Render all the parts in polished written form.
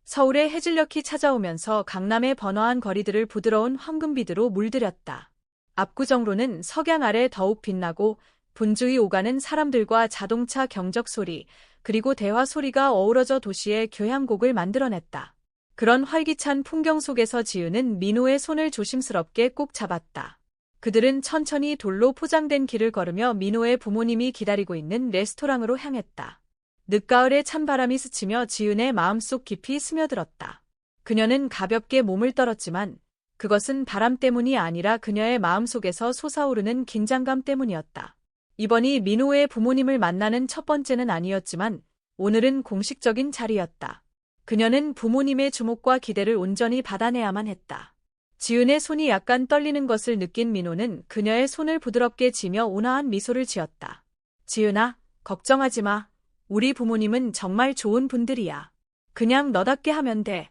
서울의 해질녘이 찾아오면서 강남의 번화한 거리들을 부드러운 황금빛으로 물들였다. 압구정로는 석양 아래 더욱 빛나고 분주히 오가는 사람들과 자동차 경적 소리, 그리고 대화 소리가 어우러져 도시의 교향곡을 만들어냈다. 그런 활기찬 풍경 속에서 지우는 민호의 손을 조심스럽게 꼭 잡았다. 그들은 천천히 돌로 포장된 길을 걸으며 민호의 부모님이 기다리고 있는 레스토랑으로 향했다. 늦가을에 찬바람이 스치며 지은의 마음속 깊이 스며들었다. 그녀는 가볍게 몸을 떨었지만 그것은 바람 때문이 아니라 그녀의 마음속에서 솟아오르는 긴장감 때문이었다. 이번이 민호의 부모님을 만나는 첫 번째는 아니었지만 오늘은 공식적인 자리였다. 그녀는 부모님의 주목과 기대를 온전히 받아내야만 했다. 지은의 손이 약간 떨리는 것을 느낀 민호는 그녀의 손을 부드럽게 쥐며 온화한 미소를 지었다. 지은아, 걱정하지 마. 우리 부모님은 정말 좋은 분들이야. 그냥 너답게 하면 돼.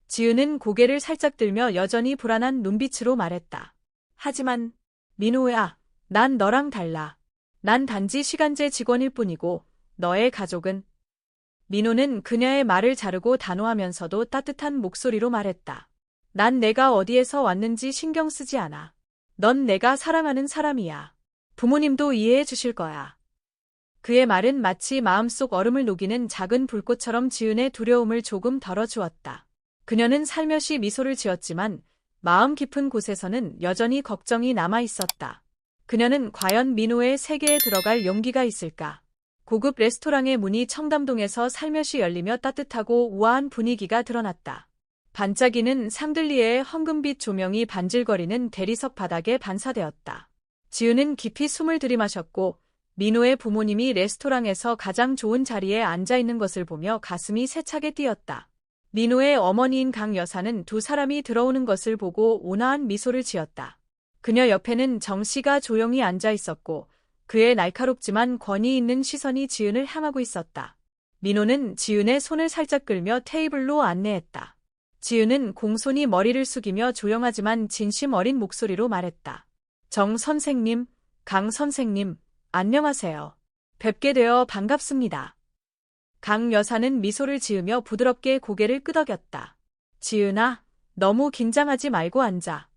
지은은 고개를 살짝 들며 여전히 불안한 눈빛으로 말했다. 하지만 민호야, 난 너랑 달라. 난 단지 시간제 직원일 뿐이고 너의 가족은. 민호는 그녀의 말을 자르고 단호하면서도 따뜻한 목소리로 말했다. 난 내가 어디에서 왔는지 신경 쓰지 않아. 넌 내가 사랑하는 사람이야. 부모님도 이해해 주실 거야. 그의 말은 마치 마음속 얼음을 녹이는 작은 불꽃처럼 지은의 두려움을 조금 덜어주었다. 그녀는 살며시 미소를 지었지만 마음 깊은 곳에서는 여전히 걱정이 남아 있었다. 그녀는 과연 민호의 세계에 들어갈 용기가 있을까? 고급 레스토랑의 문이 청담동에서 살며시 열리며 따뜻하고 우아한 분위기가 드러났다. 반짝이는 샹들리에의 황금빛 조명이 반질거리는 대리석 바닥에 반사되었다. 지은은 깊이 숨을 들이마셨고 민호의 부모님이 레스토랑에서 가장 좋은 자리에 앉아 있는 것을 보며 가슴이 세차게 뛰었다. 민호의 어머니인 강 여사는 두 사람이 들어오는 것을 보고 온화한 미소를 지었다. 그녀 옆에는 정 씨가 조용히 앉아 있었고 그의 날카롭지만 권위 있는 시선이 지은을 향하고 있었다. 민호는 지은의 손을 살짝 끌며 테이블로 안내했다. 지은은 공손히 머리를 숙이며 조용하지만 진심 어린 목소리로 말했다. 정 선생님, 강 선생님, 안녕하세요. 뵙게 되어 반갑습니다. 강 여사는 미소를 지으며 부드럽게 고개를 끄덕였다. 지은아, 너무 긴장하지 말고 앉아.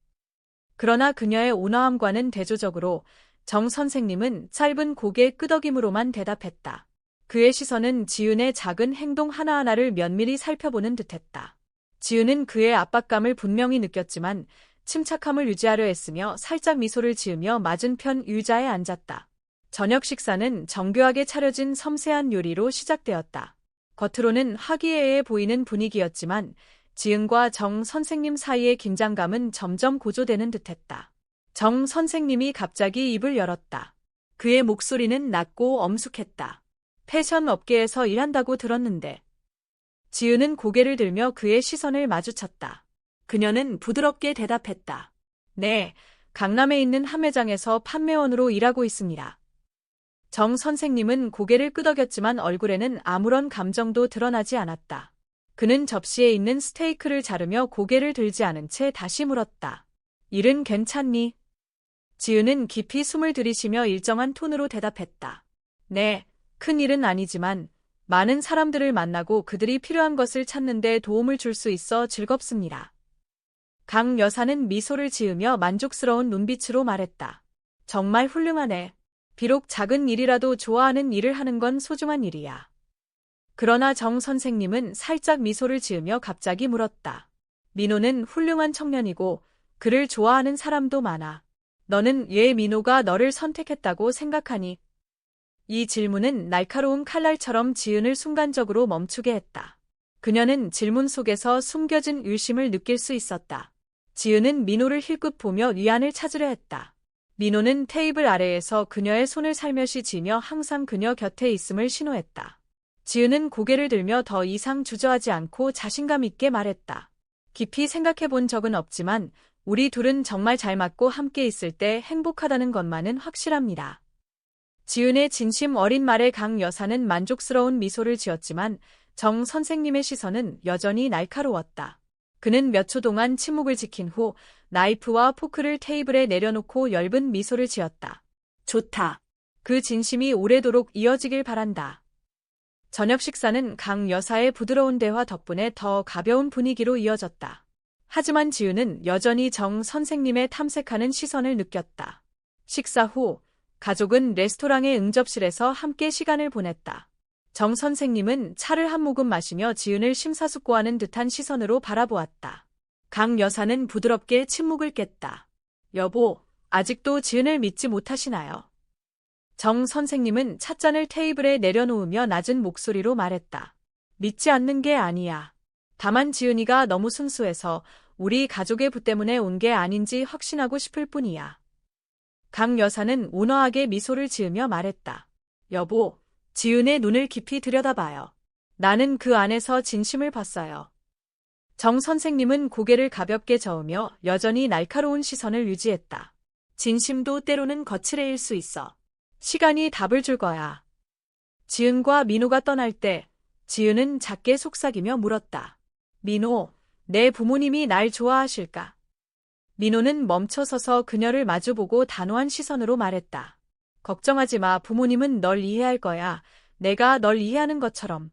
그러나 그녀의 온화함과는 대조적으로 정 선생님은 짧은 고개 끄덕임으로만 대답했다. 그의 시선은 지은의 작은 행동 하나하나를 면밀히 살펴보는 듯했다. 지은은 그의 압박감을 분명히 느꼈지만 침착함을 유지하려 했으며 살짝 미소를 지으며 맞은편 의자에 앉았다. 저녁 식사는 정교하게 차려진 섬세한 요리로 시작되었다. 겉으로는 화기애애해 보이는 분위기였지만 지은과 정 선생님 사이의 긴장감은 점점 고조되는 듯했다. 정 선생님이 갑자기 입을 열었다. 그의 목소리는 낮고 엄숙했다. 패션 업계에서 일한다고 들었는데. 지은은 고개를 들며 그의 시선을 마주쳤다. 그녀는 부드럽게 대답했다. 네, 강남에 있는 한 매장에서 판매원으로 일하고 있습니다. 정 선생님은 고개를 끄덕였지만 얼굴에는 아무런 감정도 드러나지 않았다. 그는 접시에 있는 스테이크를 자르며 고개를 들지 않은 채 다시 물었다. 일은 괜찮니? 지은은 깊이 숨을 들이쉬며 일정한 톤으로 대답했다. 네, 큰 일은 아니지만 많은 사람들을 만나고 그들이 필요한 것을 찾는 데 도움을 줄 수 있어 즐겁습니다. 강 여사는 미소를 지으며 만족스러운 눈빛으로 말했다. 정말 훌륭하네. 비록 작은 일이라도 좋아하는 일을 하는 건 소중한 일이야. 그러나 정 선생님은 살짝 미소를 지으며 갑자기 물었다. 민호는 훌륭한 청년이고 그를 좋아하는 사람도 많아. 너는 왜 민호가 너를 선택했다고 생각하니? 이 질문은 날카로운 칼날처럼 지은을 순간적으로 멈추게 했다. 그녀는 질문 속에서 숨겨진 의심을 느낄 수 있었다. 지은은 민호를 힐끗 보며 위안을 찾으려 했다. 민호는 테이블 아래에서 그녀의 손을 살며시 쥐며 항상 그녀 곁에 있음을 신호했다. 지은은 고개를 들며 더 이상 주저하지 않고 자신감 있게 말했다. 깊이 생각해 본 적은 없지만 우리 둘은 정말 잘 맞고 함께 있을 때 행복하다는 것만은 확실합니다. 지은의 진심 어린 말에 강 여사는 만족스러운 미소를 지었지만 정 선생님의 시선은 여전히 날카로웠다. 그는 몇 초 동안 침묵을 지킨 후 나이프와 포크를 테이블에 내려놓고 엷은 미소를 지었다. 좋다. 그 진심이 오래도록 이어지길 바란다. 저녁 식사는 강 여사의 부드러운 대화 덕분에 더 가벼운 분위기로 이어졌다. 하지만 지은은 여전히 정 선생님의 탐색하는 시선을 느꼈다. 식사 후 가족은 레스토랑의 응접실에서 함께 시간을 보냈다. 정 선생님은 차를 한 모금 마시며 지은을 심사숙고하는 듯한 시선으로 바라보았다. 강 여사는 부드럽게 침묵을 깼다. 여보, 아직도 지은을 믿지 못하시나요? 정 선생님은 찻잔을 테이블에 내려놓으며 낮은 목소리로 말했다. 믿지 않는 게 아니야. 다만 지은이가 너무 순수해서 우리 가족의 부 때문에 온 게 아닌지 확신하고 싶을 뿐이야. 강 여사는 온화하게 미소를 지으며 말했다. 여보, 지은의 눈을 깊이 들여다봐요. 나는 그 안에서 진심을 봤어요. 정 선생님은 고개를 가볍게 저으며 여전히 날카로운 시선을 유지했다. 진심도 때로는 거칠해일 수 있어. 시간이 답을 줄 거야. 지은과 민호가 떠날 때 지은은 작게 속삭이며 물었다. 민호, 내 부모님이 날 좋아하실까? 민호는 멈춰서서 그녀를 마주보고 단호한 시선으로 말했다. 걱정하지 마, 부모님은 널 이해할 거야. 내가 널 이해하는 것처럼.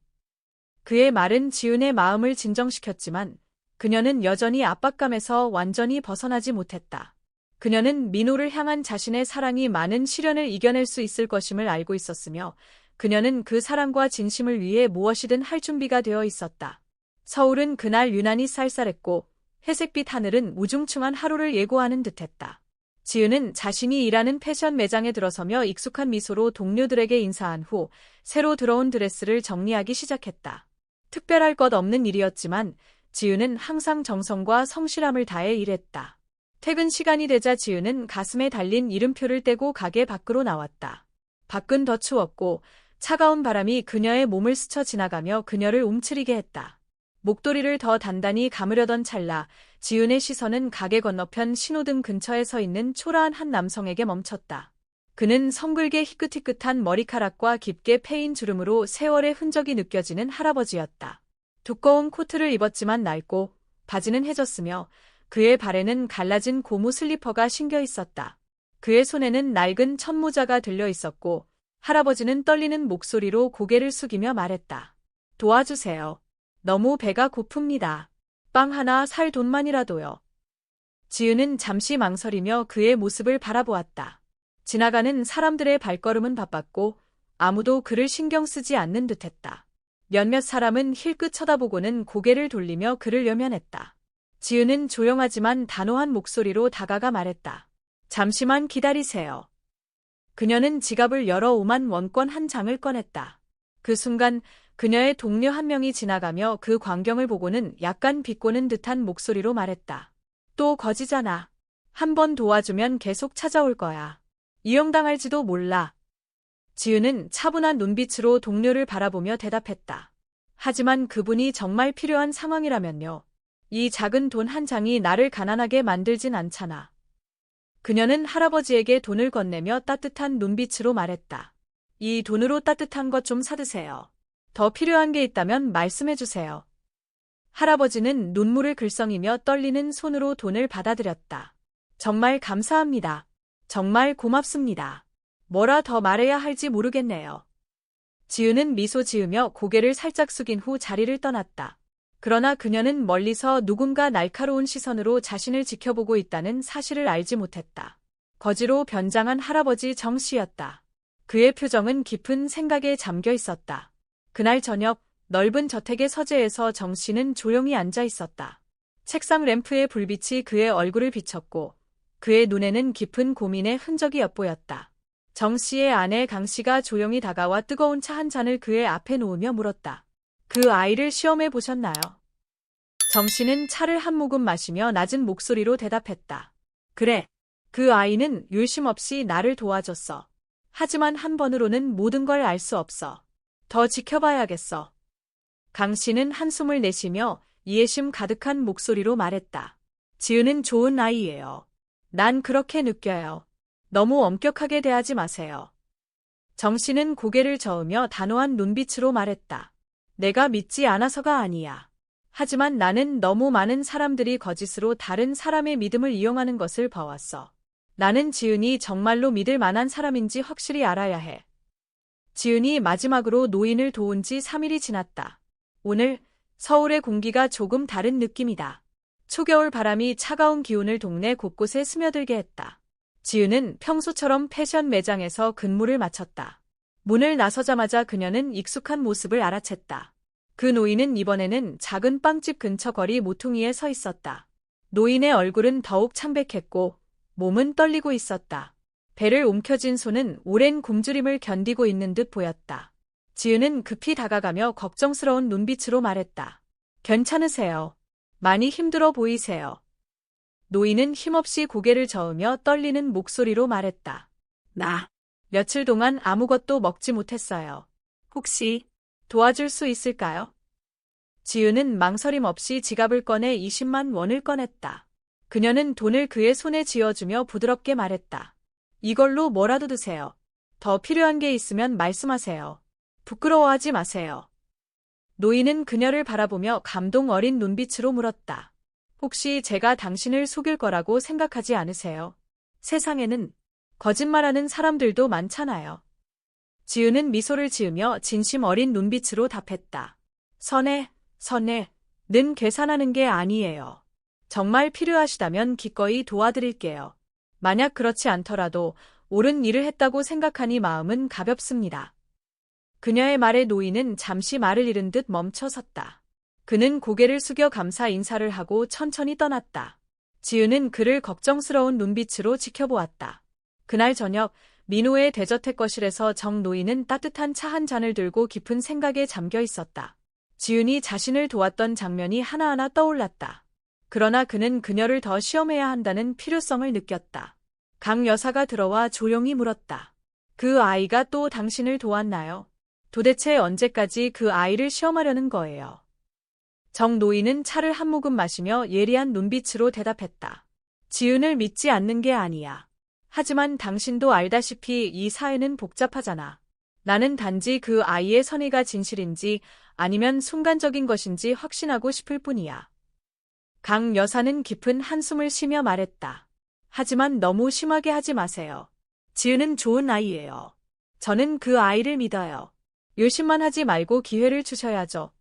그의 말은 지은의 마음을 진정시켰지만 그녀는 여전히 압박감에서 완전히 벗어나지 못했다. 그녀는 민호를 향한 자신의 사랑이 많은 시련을 이겨낼 수 있을 것임을 알고 있었으며 그녀는 그 사랑과 진심을 위해 무엇이든 할 준비가 되어 있었다. 서울은 그날 유난히 쌀쌀했고 회색빛 하늘은 우중충한 하루를 예고하는 듯했다. 지은은 자신이 일하는 패션 매장에 들어서며 익숙한 미소로 동료들에게 인사한 후 새로 들어온 드레스를 정리하기 시작했다. 특별할 것 없는 일이었지만 지은은 항상 정성과 성실함을 다해 일했다. 퇴근 시간이 되자 지은은 가슴에 달린 이름표를 떼고 가게 밖으로 나왔다. 밖은 더 추웠고 차가운 바람이 그녀의 몸을 스쳐 지나가며 그녀를 움츠리게 했다. 목도리를 더 단단히 감으려던 찰나 지은의 시선은 가게 건너편 신호등 근처에 서 있는 초라한 한 남성에게 멈췄다. 그는 성글게 희끗희끗한 머리카락과 깊게 패인 주름으로 세월의 흔적이 느껴지는 할아버지였다. 두꺼운 코트를 입었지만 낡고 바지는 해졌으며 그의 발에는 갈라진 고무 슬리퍼가 신겨 있었다. 그의 손에는 낡은 천모자가 들려 있었고 할아버지는 떨리는 목소리로 고개를 숙이며 말했다. 도와주세요. 너무 배가 고픕니다. 빵 하나 살 돈만이라도요. 지은은 잠시 망설이며 그의 모습을 바라보았다. 지나가는 사람들의 발걸음은 바빴고 아무도 그를 신경 쓰지 않는 듯했다. 몇몇 사람은 힐끗 쳐다보고는 고개를 돌리며 그를 외면했다. 지은은 조용하지만 단호한 목소리로 다가가 말했다. 잠시만 기다리세요. 그녀는 지갑을 열어 5만 원권 한 장을 꺼냈다. 그 순간 그녀의 동료 한 명이 지나가며 그 광경을 보고는 약간 비꼬는 듯한 목소리로 말했다. 또 거지잖아. 한 번 도와주면 계속 찾아올 거야. 이용당할지도 몰라. 지은은 차분한 눈빛으로 동료를 바라보며 대답했다. 하지만 그분이 정말 필요한 상황이라면요. 이 작은 돈 한 장이 나를 가난하게 만들진 않잖아. 그녀는 할아버지에게 돈을 건네며 따뜻한 눈빛으로 말했다. 이 돈으로 따뜻한 것 좀 사드세요. 더 필요한 게 있다면 말씀해 주세요. 할아버지는 눈물을 글썽이며 떨리는 손으로 돈을 받아들였다. 정말 감사합니다. 정말 고맙습니다. 뭐라 더 말해야 할지 모르겠네요. 지은은 미소 지으며 고개를 살짝 숙인 후 자리를 떠났다. 그러나 그녀는 멀리서 누군가 날카로운 시선으로 자신을 지켜보고 있다는 사실을 알지 못했다. 거지로 변장한 할아버지 정 씨였다. 그의 표정은 깊은 생각에 잠겨 있었다. 그날 저녁 넓은 저택의 서재에서 정 씨는 조용히 앉아 있었다. 책상 램프의 불빛이 그의 얼굴을 비췄고 그의 눈에는 깊은 고민의 흔적이 엿보였다. 정 씨의 아내 강 씨가 조용히 다가와 뜨거운 차 한 잔을 그의 앞에 놓으며 물었다. 그 아이를 시험해 보셨나요? 정 씨는 차를 한 모금 마시며 낮은 목소리로 대답했다. 그래. 그 아이는 열심 없이 나를 도와줬어. 하지만 한 번으로는 모든 걸 알 수 없어. 더 지켜봐야겠어. 강 씨는 한숨을 내쉬며 이해심 가득한 목소리로 말했다. 지은은 좋은 아이예요. 난 그렇게 느껴요. 너무 엄격하게 대하지 마세요. 정 씨는 고개를 저으며 단호한 눈빛으로 말했다. 내가 믿지 않아서가 아니야. 하지만 나는 너무 많은 사람들이 거짓으로 다른 사람의 믿음을 이용하는 것을 봐왔어. 나는 지은이 정말로 믿을 만한 사람인지 확실히 알아야 해. 지은이 마지막으로 노인을 도운 지 3일이 지났다. 오늘 서울의 공기가 조금 다른 느낌이다. 초겨울 바람이 차가운 기운을 동네 곳곳에 스며들게 했다. 지은은 평소처럼 패션 매장에서 근무를 마쳤다. 문을 나서자마자 그녀는 익숙한 모습을 알아챘다. 그 노인은 이번에는 작은 빵집 근처 거리 모퉁이에 서 있었다. 노인의 얼굴은 더욱 창백했고 몸은 떨리고 있었다. 배를 움켜쥔 손은 오랜 굶주림을 견디고 있는 듯 보였다. 지은은 급히 다가가며 걱정스러운 눈빛으로 말했다. 괜찮으세요? 많이 힘들어 보이세요. 노인은 힘없이 고개를 저으며 떨리는 목소리로 말했다. 나 며칠 동안 아무것도 먹지 못했어요. 혹시 도와줄 수 있을까요? 지은은 망설임 없이 지갑을 꺼내 20만 원을 꺼냈다. 그녀는 돈을 그의 손에 쥐어주며 부드럽게 말했다. 이걸로 뭐라도 드세요. 더 필요한 게 있으면 말씀하세요. 부끄러워하지 마세요. 노인은 그녀를 바라보며 감동 어린 눈빛으로 물었다. 혹시 제가 당신을 속일 거라고 생각하지 않으세요? 세상에는 거짓말하는 사람들도 많잖아요. 지은은 미소를 지으며 진심 어린 눈빛으로 답했다. 선에,는 계산하는 게 아니에요. 정말 필요하시다면 기꺼이 도와드릴게요. 만약 그렇지 않더라도 옳은 일을 했다고 생각하니 마음은 가볍습니다. 그녀의 말에 노인은 잠시 말을 잃은 듯 멈춰 섰다. 그는 고개를 숙여 감사 인사를 하고 천천히 떠났다. 지은은 그를 걱정스러운 눈빛으로 지켜보았다. 그날 저녁 민호의 대저택 거실에서 정 노인은 따뜻한 차 한 잔을 들고 깊은 생각에 잠겨 있었다. 지은이 자신을 도왔던 장면이 하나하나 떠올랐다. 그러나 그는 그녀를 더 시험해야 한다는 필요성을 느꼈다. 강 여사가 들어와 조용히 물었다. 그 아이가 또 당신을 도왔나요? 도대체 언제까지 그 아이를 시험하려는 거예요? 정 노인은 차를 한 모금 마시며 예리한 눈빛으로 대답했다. 지은을 믿지 않는 게 아니야. 하지만 당신도 알다시피 이 사회는 복잡하잖아. 나는 단지 그 아이의 선의가 진실인지 아니면 순간적인 것인지 확신하고 싶을 뿐이야. 강 여사는 깊은 한숨을 쉬며 말했다. 하지만 너무 심하게 하지 마세요. 지은은 좋은 아이예요. 저는 그 아이를 믿어요. 열심만 하지 말고 기회를 주셔야죠.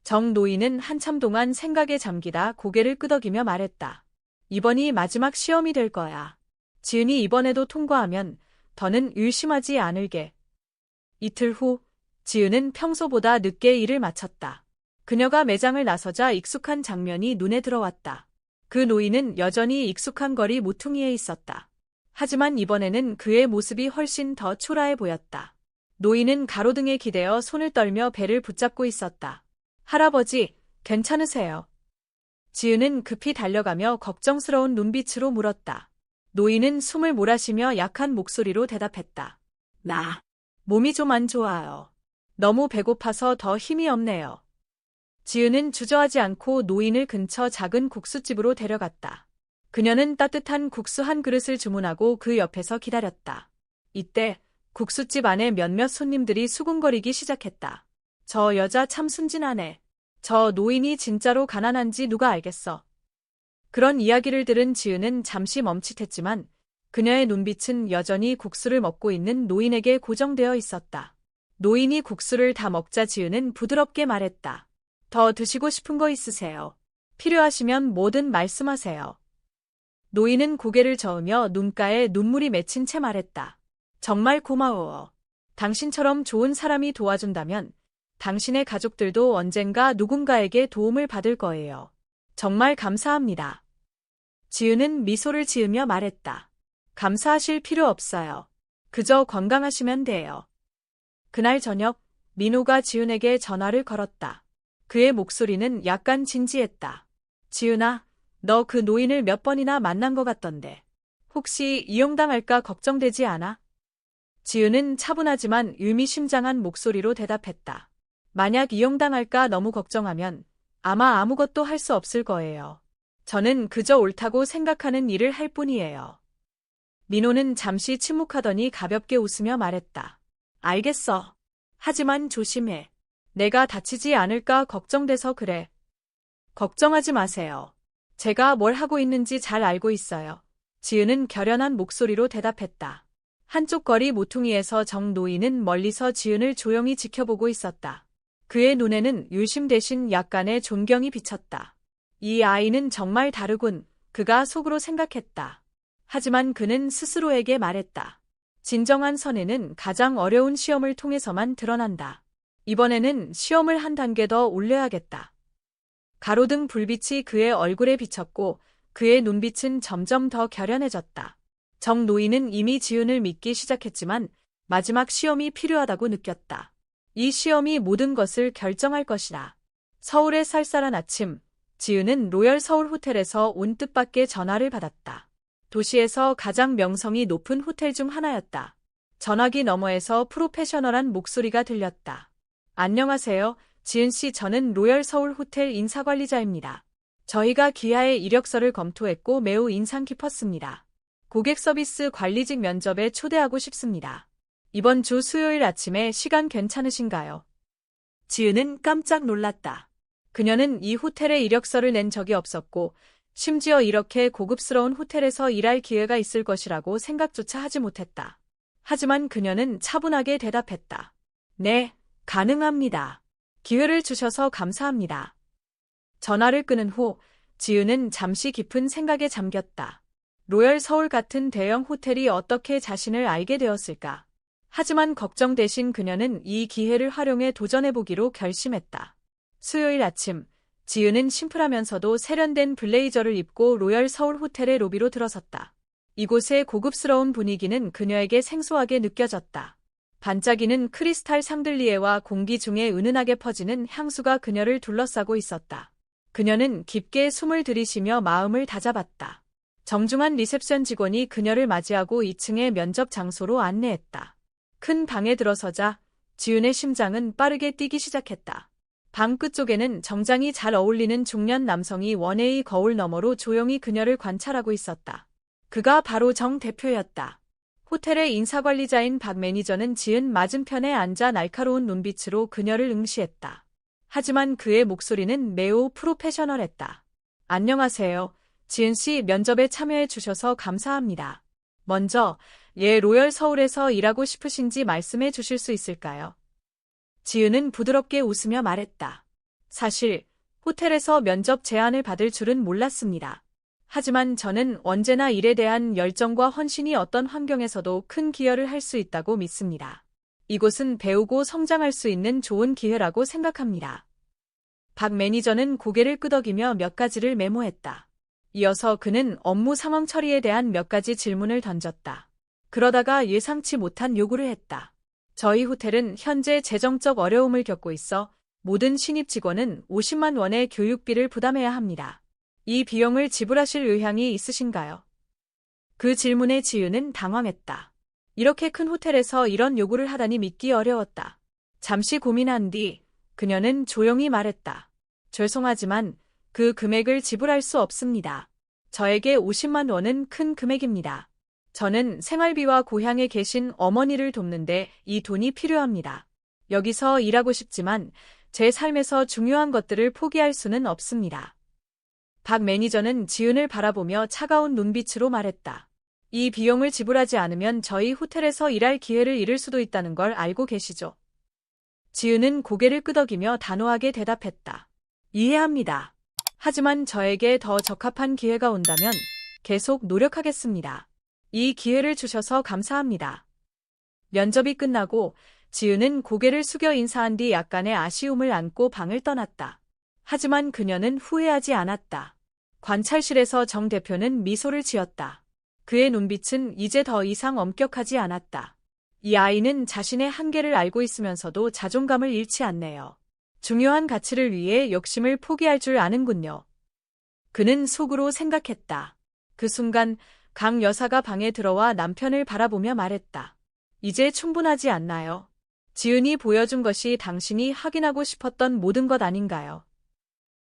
정 노인은 한참 동안 생각에 잠기다 고개를 끄덕이며 말했다. 이번이 마지막 시험이 될 거야. 지은이 이번에도 통과하면 더는 의심하지 않을게. 이틀 후, 지은은 평소보다 늦게 일을 마쳤다. 그녀가 매장을 나서자 익숙한 장면이 눈에 들어왔다. 그 노인은 여전히 익숙한 거리 모퉁이에 있었다. 하지만 이번에는 그의 모습이 훨씬 더 초라해 보였다. 노인은 가로등에 기대어 손을 떨며 배를 붙잡고 있었다. 할아버지, 괜찮으세요? 지은은 급히 달려가며 걱정스러운 눈빛으로 물었다. 노인은 숨을 몰아쉬며 약한 목소리로 대답했다. 나 몸이 좀 안 좋아요. 너무 배고파서 더 힘이 없네요. 지은은 주저하지 않고 노인을 근처 작은 국수집으로 데려갔다. 그녀는 따뜻한 국수 한 그릇을 주문하고 그 옆에서 기다렸다. 이때 국수집 안에 몇몇 손님들이 수군거리기 시작했다. 저 여자 참 순진하네. 저 노인이 진짜로 가난한지 누가 알겠어. 그런 이야기를 들은 지은은 잠시 멈칫했지만 그녀의 눈빛은 여전히 국수를 먹고 있는 노인에게 고정되어 있었다. 노인이 국수를 다 먹자 지은은 부드럽게 말했다. 더 드시고 싶은 거 있으세요? 필요하시면 뭐든 말씀하세요. 노인은 고개를 저으며 눈가에 눈물이 맺힌 채 말했다. 정말 고마워. 당신처럼 좋은 사람이 도와준다면 당신의 가족들도 언젠가 누군가에게 도움을 받을 거예요. 정말 감사합니다. 지은은 미소를 지으며 말했다. 감사하실 필요 없어요. 그저 건강하시면 돼요. 그날 저녁 민호가 지은에게 전화를 걸었다. 그의 목소리는 약간 진지했다. 지은아, 너 그 노인을 몇 번이나 만난 것 같던데. 혹시 이용당할까 걱정되지 않아? 지은은 차분하지만 의미심장한 목소리로 대답했다. 만약 이용당할까 너무 걱정하면 아마 아무것도 할 수 없을 거예요. 저는 그저 옳다고 생각하는 일을 할 뿐이에요. 민호는 잠시 침묵하더니 가볍게 웃으며 말했다. 알겠어. 하지만 조심해. 내가 다치지 않을까 걱정돼서 그래. 걱정하지 마세요. 제가 뭘 하고 있는지 잘 알고 있어요. 지은은 결연한 목소리로 대답했다. 한쪽 거리 모퉁이에서 정 노인은 멀리서 지은을 조용히 지켜보고 있었다. 그의 눈에는 유심 대신 약간의 존경이 비쳤다. 이 아이는 정말 다르군, 그가 속으로 생각했다. 하지만 그는 스스로에게 말했다. 진정한 선행은 가장 어려운 시험을 통해서만 드러난다. 이번에는 시험을 한 단계 더 올려야겠다. 가로등 불빛이 그의 얼굴에 비쳤고 그의 눈빛은 점점 더 결연해졌다. 정 노인은 이미 지은을 믿기 시작했지만 마지막 시험이 필요하다고 느꼈다. 이 시험이 모든 것을 결정할 것이다. 서울의 쌀쌀한 아침, 지은은 로열 서울 호텔에서 온 뜻밖의 전화를 받았다. 도시에서 가장 명성이 높은 호텔 중 하나였다. 전화기 너머에서 프로페셔널한 목소리가 들렸다. 안녕하세요, 지은 씨, 저는 로열 서울 호텔 인사관리자입니다. 저희가 기아의 이력서를 검토했고 매우 인상 깊었습니다. 고객 서비스 관리직 면접에 초대하고 싶습니다. 이번 주 수요일 아침에 시간 괜찮으신가요? 지은은 깜짝 놀랐다. 그녀는 이 호텔에 이력서를 낸 적이 없었고 심지어 이렇게 고급스러운 호텔에서 일할 기회가 있을 것이라고 생각조차 하지 못했다. 하지만 그녀는 차분하게 대답했다. 네, 가능합니다. 기회를 주셔서 감사합니다. 전화를 끊은 후 지은은 잠시 깊은 생각에 잠겼다. 로열 서울 같은 대형 호텔이 어떻게 자신을 알게 되었을까? 하지만 걱정 대신 그녀는 이 기회를 활용해 도전해보기로 결심했다. 수요일 아침, 지은은 심플하면서도 세련된 블레이저를 입고 로열 서울 호텔의 로비로 들어섰다. 이곳의 고급스러운 분위기는 그녀에게 생소하게 느껴졌다. 반짝이는 크리스탈 샹들리에와 공기 중에 은은하게 퍼지는 향수가 그녀를 둘러싸고 있었다. 그녀는 깊게 숨을 들이쉬며 마음을 다잡았다. 정중한 리셉션 직원이 그녀를 맞이하고 2층의 면접 장소로 안내했다. 큰 방에 들어서자 지은의 심장은 빠르게 뛰기 시작했다. 방 끝쪽에는 정장이 잘 어울리는 중년 남성이 원웨이 거울 너머로 조용히 그녀를 관찰하고 있었다. 그가 바로 정 대표였다. 호텔의 인사관리자인 박 매니저는 지은 맞은편에 앉아 날카로운 눈빛으로 그녀를 응시했다. 하지만 그의 목소리는 매우 프로페셔널했다. 안녕하세요, 지은 씨, 면접에 참여해 주셔서 감사합니다. 먼저, 로열 서울에서 일하고 싶으신지 말씀해 주실 수 있을까요? 지은은 부드럽게 웃으며 말했다. 사실, 호텔에서 면접 제안을 받을 줄은 몰랐습니다. 하지만 저는 언제나 일에 대한 열정과 헌신이 어떤 환경에서도 큰 기여를 할 수 있다고 믿습니다. 이곳은 배우고 성장할 수 있는 좋은 기회라고 생각합니다. 박 매니저는 고개를 끄덕이며 몇 가지를 메모했다. 이어서 그는 업무 상황 처리에 대한 몇 가지 질문을 던졌다. 그러다가 예상치 못한 요구를 했다. 저희 호텔은 현재 재정적 어려움을 겪고 있어 모든 신입 직원은 50만 원의 교육비를 부담해야 합니다. 이 비용을 지불하실 의향이 있으신가요? 그 질문에 지은은 당황했다. 이렇게 큰 호텔에서 이런 요구를 하다니 믿기 어려웠다. 잠시 고민한 뒤 그녀는 조용히 말했다. 죄송하지만 그 금액을 지불할 수 없습니다. 저에게 50만 원은 큰 금액입니다. 저는 생활비와 고향에 계신 어머니를 돕는데 이 돈이 필요합니다. 여기서 일하고 싶지만 제 삶에서 중요한 것들을 포기할 수는 없습니다. 박 매니저는 지은을 바라보며 차가운 눈빛으로 말했다. 이 비용을 지불하지 않으면 저희 호텔에서 일할 기회를 잃을 수도 있다는 걸 알고 계시죠? 지은은 고개를 끄덕이며 단호하게 대답했다. 이해합니다. 하지만 저에게 더 적합한 기회가 온다면 계속 노력하겠습니다. 이 기회를 주셔서 감사합니다. 면접이 끝나고 지은은 고개를 숙여 인사한 뒤 약간의 아쉬움을 안고 방을 떠났다. 하지만 그녀는 후회하지 않았다. 관찰실에서 정 대표는 미소를 지었다. 그의 눈빛은 이제 더 이상 엄격하지 않았다. 이 아이는 자신의 한계를 알고 있으면서도 자존감을 잃지 않네요. 중요한 가치를 위해 욕심을 포기할 줄 아는군요. 그는 속으로 생각했다. 그 순간 강 여사가 방에 들어와 남편을 바라보며 말했다. 이제 충분하지 않나요? 지은이 보여준 것이 당신이 확인하고 싶었던 모든 것 아닌가요?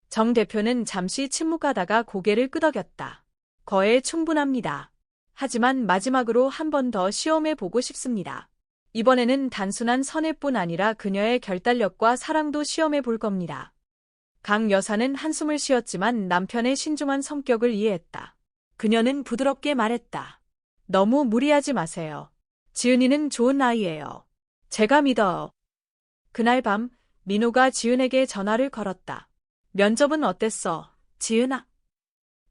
정 대표는 잠시 침묵하다가 고개를 끄덕였다. 거의 충분합니다. 하지만 마지막으로 한 번 더 시험해 보고 싶습니다. 이번에는 단순한 선회뿐 아니라 그녀의 결단력과 사랑도 시험해 볼 겁니다. 강 여사는 한숨을 쉬었지만 남편의 신중한 성격을 이해했다. 그녀는 부드럽게 말했다. 너무 무리하지 마세요. 지은이는 좋은 아이예요. 제가 믿어요. 그날 밤 민호가 지은에게 전화를 걸었다. 면접은 어땠어, 지은아?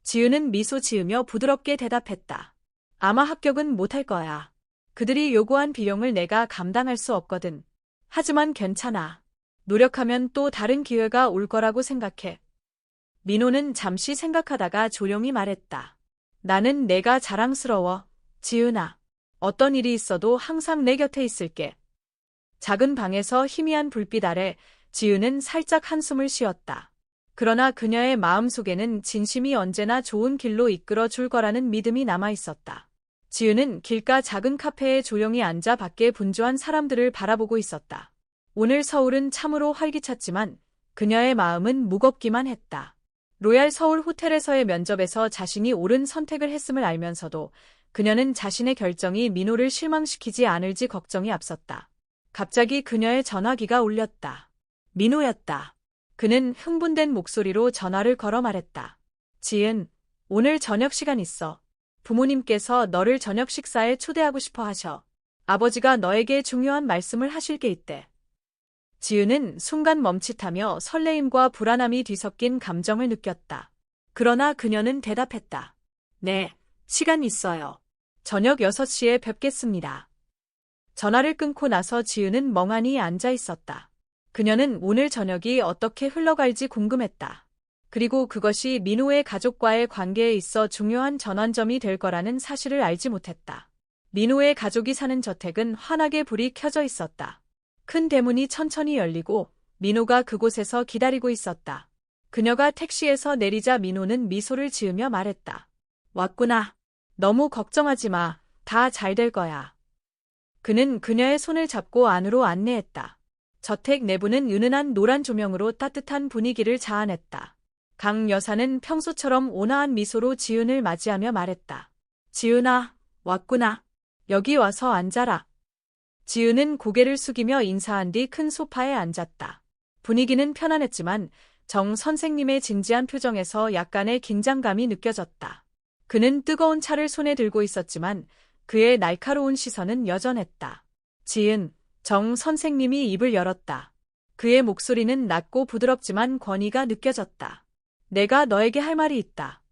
지은은 미소 지으며 부드럽게 대답했다. 아마 합격은 못할 거야. 그들이 요구한 비용을 내가 감당할 수 없거든. 하지만 괜찮아. 노력하면 또 다른 기회가 올 거라고 생각해. 민호는 잠시 생각하다가 조용히 말했다. 나는 내가 자랑스러워, 지은아. 어떤 일이 있어도 항상 내 곁에 있을게. 작은 방에서 희미한 불빛 아래 지은은 살짝 한숨을 쉬었다. 그러나 그녀의 마음속에는 진심이 언제나 좋은 길로 이끌어 줄 거라는 믿음이 남아 있었다. 지은은 길가 작은 카페에 조용히 앉아 밖에 분주한 사람들을 바라보고 있었다. 오늘 서울은 참으로 활기찼지만 그녀의 마음은 무겁기만 했다. 로얄 서울 호텔에서의 면접에서 자신이 옳은 선택을 했음을 알면서도 그녀는 자신의 결정이 민호를 실망시키지 않을지 걱정이 앞섰다. 갑자기 그녀의 전화기가 울렸다. 민호였다. 그는 흥분된 목소리로 전화를 걸어 말했다. 지은, 오늘 저녁 시간 있어. 부모님께서 너를 저녁 식사에 초대하고 싶어 하셔. 아버지가 너에게 중요한 말씀을 하실 게 있대. 지은은 순간 멈칫하며 설레임과 불안함이 뒤섞인 감정을 느꼈다. 그러나 그녀는 대답했다. 네, 시간 있어요. 저녁 6시에 뵙겠습니다. 전화를 끊고 나서 지은은 멍하니 앉아 있었다. 그녀는 오늘 저녁이 어떻게 흘러갈지 궁금했다. 그리고 그것이 민호의 가족과의 관계에 있어 중요한 전환점이 될 거라는 사실을 알지 못했다. 민호의 가족이 사는 저택은 환하게 불이 켜져 있었다. 큰 대문이 천천히 열리고 민호가 그곳에서 기다리고 있었다. 그녀가 택시에서 내리자 민호는 미소를 지으며 말했다. 왔구나. 너무 걱정하지 마. 다 잘 될 거야. 그는 그녀의 손을 잡고 안으로 안내했다. 저택 내부는 은은한 노란 조명으로 따뜻한 분위기를 자아냈다. 강 여사는 평소처럼 온화한 미소로 지은을 맞이하며 말했다. 지은아, 왔구나. 여기 와서 앉아라. 지은은 고개를 숙이며 인사한 뒤 큰 소파에 앉았다. 분위기는 편안했지만 정 선생님의 진지한 표정에서 약간의 긴장감이 느껴졌다. 그는 뜨거운 차를 손에 들고 있었지만 그의 날카로운 시선은 여전했다. 지은, 정 선생님이 입을 열었다. 그의 목소리는 낮고 부드럽지만 권위가 느껴졌다. 내가 너에게 할 말이 있다.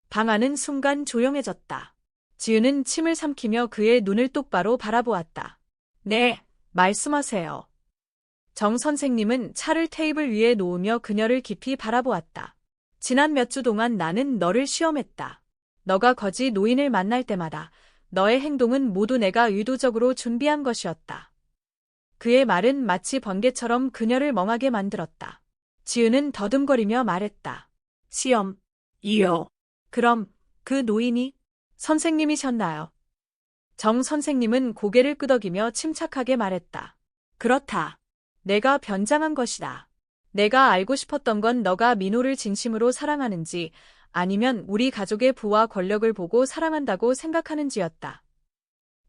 방 안은 순간 조용해졌다. 지은은 침을 삼키며 그의 눈을 똑바로 바라보았다. 네, 말씀하세요. 정 선생님은 차를 테이블 위에 놓으며 그녀를 깊이 바라보았다. 지난 몇 주 동안 나는 너를 시험했다. 너가 거지 노인을 만날 때마다 너의 행동은 모두 내가 의도적으로 준비한 것이었다. 그의 말은 마치 번개처럼 그녀를 멍하게 만들었다. 지은은 더듬거리며 말했다. 시험. 이요. 그럼 그 노인이 선생님이셨나요? 정 선생님은 고개를 끄덕이며 침착하게 말했다. 그렇다. 내가 변장한 것이다. 내가 알고 싶었던 건 너가 민호를 진심으로 사랑하는지 아니면 우리 가족의 부와 권력을 보고 사랑한다고 생각하는지였다.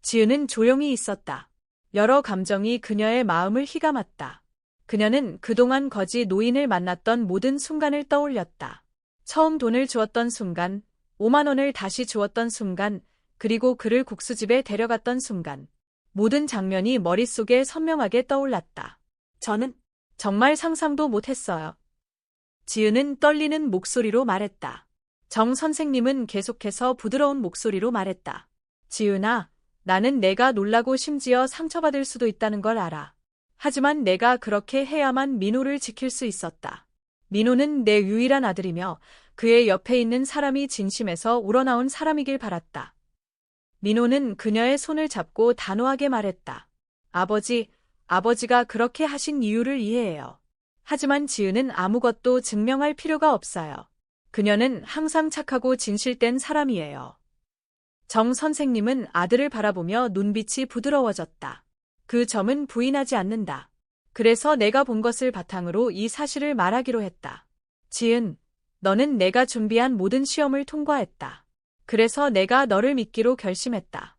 지은은 조용히 있었다. 여러 감정이 그녀의 마음을 휘감았다. 그녀는 그동안 거지 노인을 만났던 모든 순간을 떠올렸다. 처음 돈을 주었던 순간, 5만 원을 다시 주었던 순간, 그리고 그를 국수집에 데려갔던 순간. 모든 장면이 머릿속에 선명하게 떠올랐다. 저는 정말 상상도 못했어요. 지은은 떨리는 목소리로 말했다. 정 선생님은 계속해서 부드러운 목소리로 말했다. 지은아, 나는 내가 놀라고 심지어 상처받을 수도 있다는 걸 알아. 하지만 내가 그렇게 해야만 민호를 지킬 수 있었다. 민호는 내 유일한 아들이며 그의 옆에 있는 사람이 진심에서 우러나온 사람이길 바랐다. 민호는 그녀의 손을 잡고 단호하게 말했다. 아버지가 그렇게 하신 이유를 이해해요. 하지만 지은은 아무것도 증명할 필요가 없어요. 그녀는 항상 착하고 진실된 사람이에요. 정 선생님은 아들을 바라보며 눈빛이 부드러워졌다. 그 점은 부인하지 않는다. 그래서 내가 본 것을 바탕으로 이 사실을 말하기로 했다. 지은, 너는 내가 준비한 모든 시험을 통과했다. 그래서 내가 너를 믿기로 결심했다.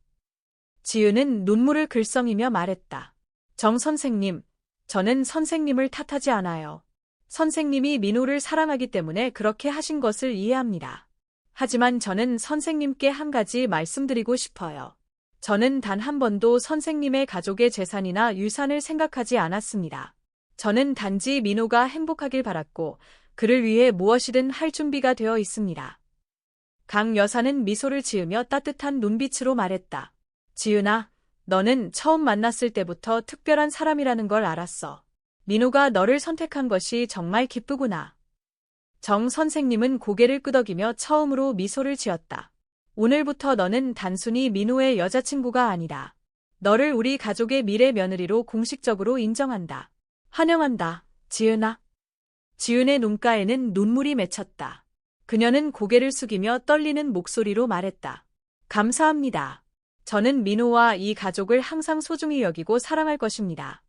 지은은 눈물을 글썽이며 말했다. 정 선생님, 저는 선생님을 탓하지 않아요. 선생님이 민호를 사랑하기 때문에 그렇게 하신 것을 이해합니다. 하지만 저는 선생님께 한 가지 말씀드리고 싶어요. 저는 단 한 번도 선생님의 가족의 재산이나 유산을 생각하지 않았습니다. 저는 단지 민호가 행복하길 바랐고 그를 위해 무엇이든 할 준비가 되어 있습니다. 강 여사는 미소를 지으며 따뜻한 눈빛으로 말했다. 지은아, 너는 처음 만났을 때부터 특별한 사람이라는 걸 알았어. 민호가 너를 선택한 것이 정말 기쁘구나. 정 선생님은 고개를 끄덕이며 처음으로 미소를 지었다. 오늘부터 너는 단순히 민호의 여자친구가 아니라 너를 우리 가족의 미래 며느리로 공식적으로 인정한다. 환영한다, 지은아. 지은의 눈가에는 눈물이 맺혔다. 그녀는 고개를 숙이며 떨리는 목소리로 말했다. 감사합니다. 저는 민호와 이 가족을 항상 소중히 여기고 사랑할 것입니다.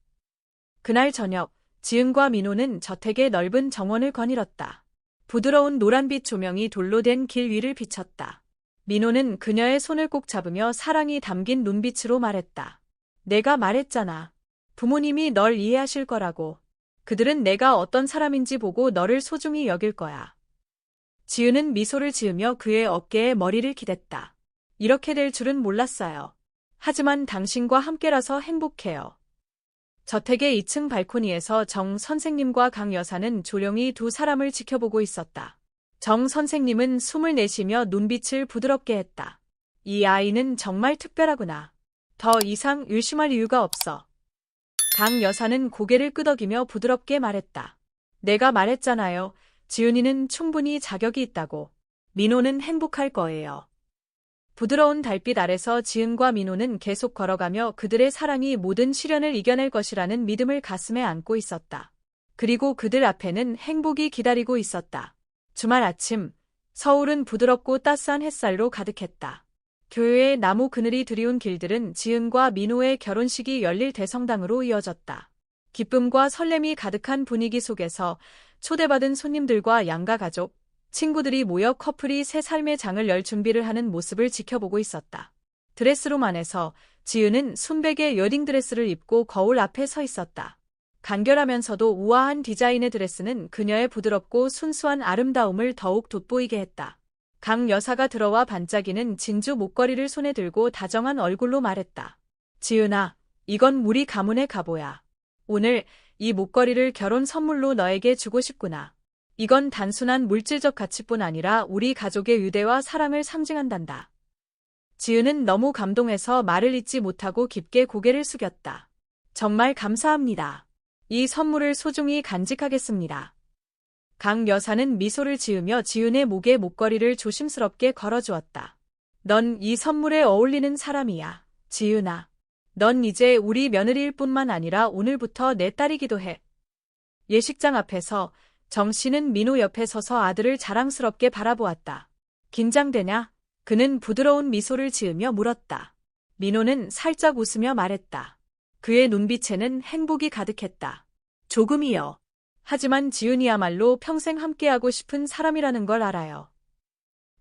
그날 저녁, 지은과 민호는 저택의 넓은 정원을 거닐었다. 부드러운 노란빛 조명이 돌로 된 길 위를 비쳤다. 민호는 그녀의 손을 꼭 잡으며 사랑이 담긴 눈빛으로 말했다. 내가 말했잖아. 부모님이 널 이해하실 거라고. 그들은 내가 어떤 사람인지 보고 너를 소중히 여길 거야. 지은은 미소를 지으며 그의 어깨에 머리를 기댔다. 이렇게 될 줄은 몰랐어요. 하지만 당신과 함께라서 행복해요. 저택의 2층 발코니에서 정 선생님과 강 여사는 조용히 두 사람을 지켜보고 있었다. 정 선생님은 숨을 내쉬며 눈빛을 부드럽게 했다. 이 아이는 정말 특별하구나. 더 이상 의심할 이유가 없어. 강 여사는 고개를 끄덕이며 부드럽게 말했다. 내가 말했잖아요. 지은이는 충분히 자격이 있다고. 민호는 행복할 거예요. 부드러운 달빛 아래서 지은과 민호는 계속 걸어가며 그들의 사랑이 모든 시련을 이겨낼 것이라는 믿음을 가슴에 안고 있었다. 그리고 그들 앞에는 행복이 기다리고 있었다. 주말 아침, 서울은 부드럽고 따스한 햇살로 가득했다. 교외의 나무 그늘이 드리운 길들은 지은과 민호의 결혼식이 열릴 대성당으로 이어졌다. 기쁨과 설렘이 가득한 분위기 속에서 초대받은 손님들과 양가 가족, 친구들이 모여 커플이 새 삶의 장을 열 준비를 하는 모습을 지켜보고 있었다. 드레스룸 안에서 지은은 순백의 웨딩드레스를 입고 거울 앞에 서 있었다. 간결하면서도 우아한 디자인의 드레스는 그녀의 부드럽고 순수한 아름다움을 더욱 돋보이게 했다. 강 여사가 들어와 반짝이는 진주 목걸이를 손에 들고 다정한 얼굴로 말했다. 지은아, 이건 우리 가문의 갑오야. 오늘 이 목걸이를 결혼 선물로 너에게 주고 싶구나. 이건 단순한 물질적 가치뿐 아니라 우리 가족의 유대와 사랑을 상징한단다. 지은은 너무 감동해서 말을 잇지 못하고 깊게 고개를 숙였다. 정말 감사합니다. 이 선물을 소중히 간직하겠습니다. 강 여사는 미소를 지으며 지은의 목에 목걸이를 조심스럽게 걸어주었다. 넌 이 선물에 어울리는 사람이야, 지은아. 넌 이제 우리 며느리일 뿐만 아니라 오늘부터 내 딸이기도 해. 예식장 앞에서 정 씨는 민호 옆에 서서 아들을 자랑스럽게 바라보았다. 긴장되냐? 그는 부드러운 미소를 지으며 물었다. 민호는 살짝 웃으며 말했다. 그의 눈빛에는 행복이 가득했다. 조금이요. 하지만 지은이야말로 평생 함께하고 싶은 사람이라는 걸 알아요.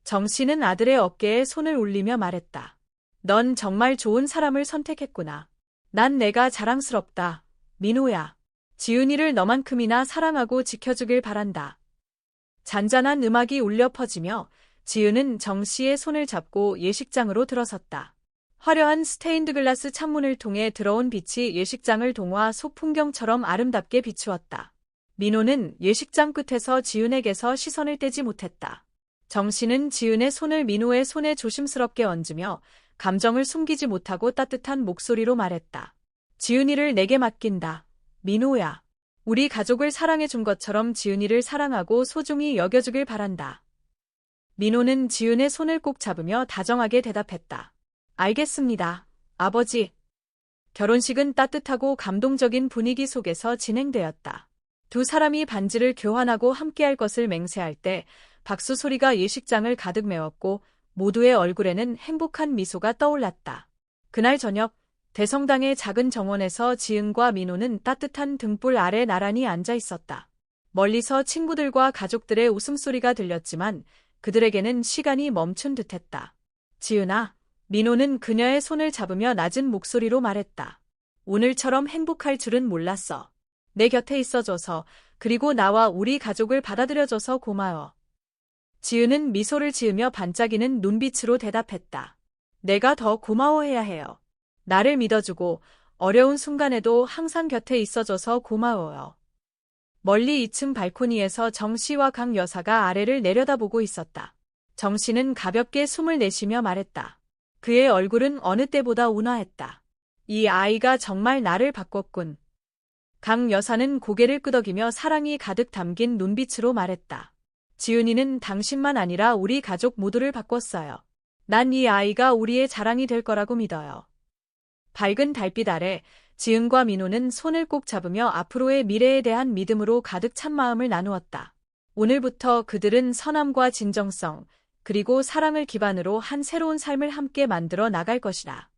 정 씨는 아들의 어깨에 손을 올리며 말했다. 넌 정말 좋은 사람을 선택했구나. 난 내가 자랑스럽다. 민호야. 지은이를 너만큼이나 사랑하고 지켜주길 바란다. 잔잔한 음악이 울려 퍼지며 지은은 정 씨의 손을 잡고 예식장으로 들어섰다. 화려한 스테인드 글라스 창문을 통해 들어온 빛이 예식장을 동화 속 풍경처럼 아름답게 비추었다. 민호는 예식장 끝에서 지은에게서 시선을 떼지 못했다. 정 씨는 지은의 손을 민호의 손에 조심스럽게 얹으며 감정을 숨기지 못하고 따뜻한 목소리로 말했다. 지은이를 내게 맡긴다. 민호야. 우리 가족을 사랑해준 것처럼 지은이를 사랑하고 소중히 여겨주길 바란다. 민호는 지은의 손을 꼭 잡으며 다정하게 대답했다. 알겠습니다, 아버지. 결혼식은 따뜻하고 감동적인 분위기 속에서 진행되었다. 두 사람이 반지를 교환하고 함께할 것을 맹세할 때 박수 소리가 예식장을 가득 메웠고 모두의 얼굴에는 행복한 미소가 떠올랐다. 그날 저녁 대성당의 작은 정원에서 지은과 민호는 따뜻한 등불 아래 나란히 앉아 있었다. 멀리서 친구들과 가족들의 웃음소리가 들렸지만 그들에게는 시간이 멈춘 듯했다. 지은아, 민호는 그녀의 손을 잡으며 낮은 목소리로 말했다. 오늘처럼 행복할 줄은 몰랐어. 내 곁에 있어줘서, 그리고 나와 우리 가족을 받아들여줘서 고마워. 지은은 미소를 지으며 반짝이는 눈빛으로 대답했다. 내가 더 고마워해야 해요. 나를 믿어주고 어려운 순간에도 항상 곁에 있어줘서 고마워요. 멀리 2층 발코니에서 정 씨와 강 여사가 아래를 내려다보고 있었다. 정 씨는 가볍게 숨을 내쉬며 말했다. 그의 얼굴은 어느 때보다 온화했다. 이 아이가 정말 나를 바꿨군. 강 여사는 고개를 끄덕이며 사랑이 가득 담긴 눈빛으로 말했다. 지은이는 당신만 아니라 우리 가족 모두를 바꿨어요. 난 이 아이가 우리의 자랑이 될 거라고 믿어요. 밝은 달빛 아래 지은과 민호는 손을 꼭 잡으며 앞으로의 미래에 대한 믿음으로 가득 찬 마음을 나누었다. 오늘부터 그들은 선함과 진정성, 그리고 사랑을 기반으로 한 새로운 삶을 함께 만들어 나갈 것이다.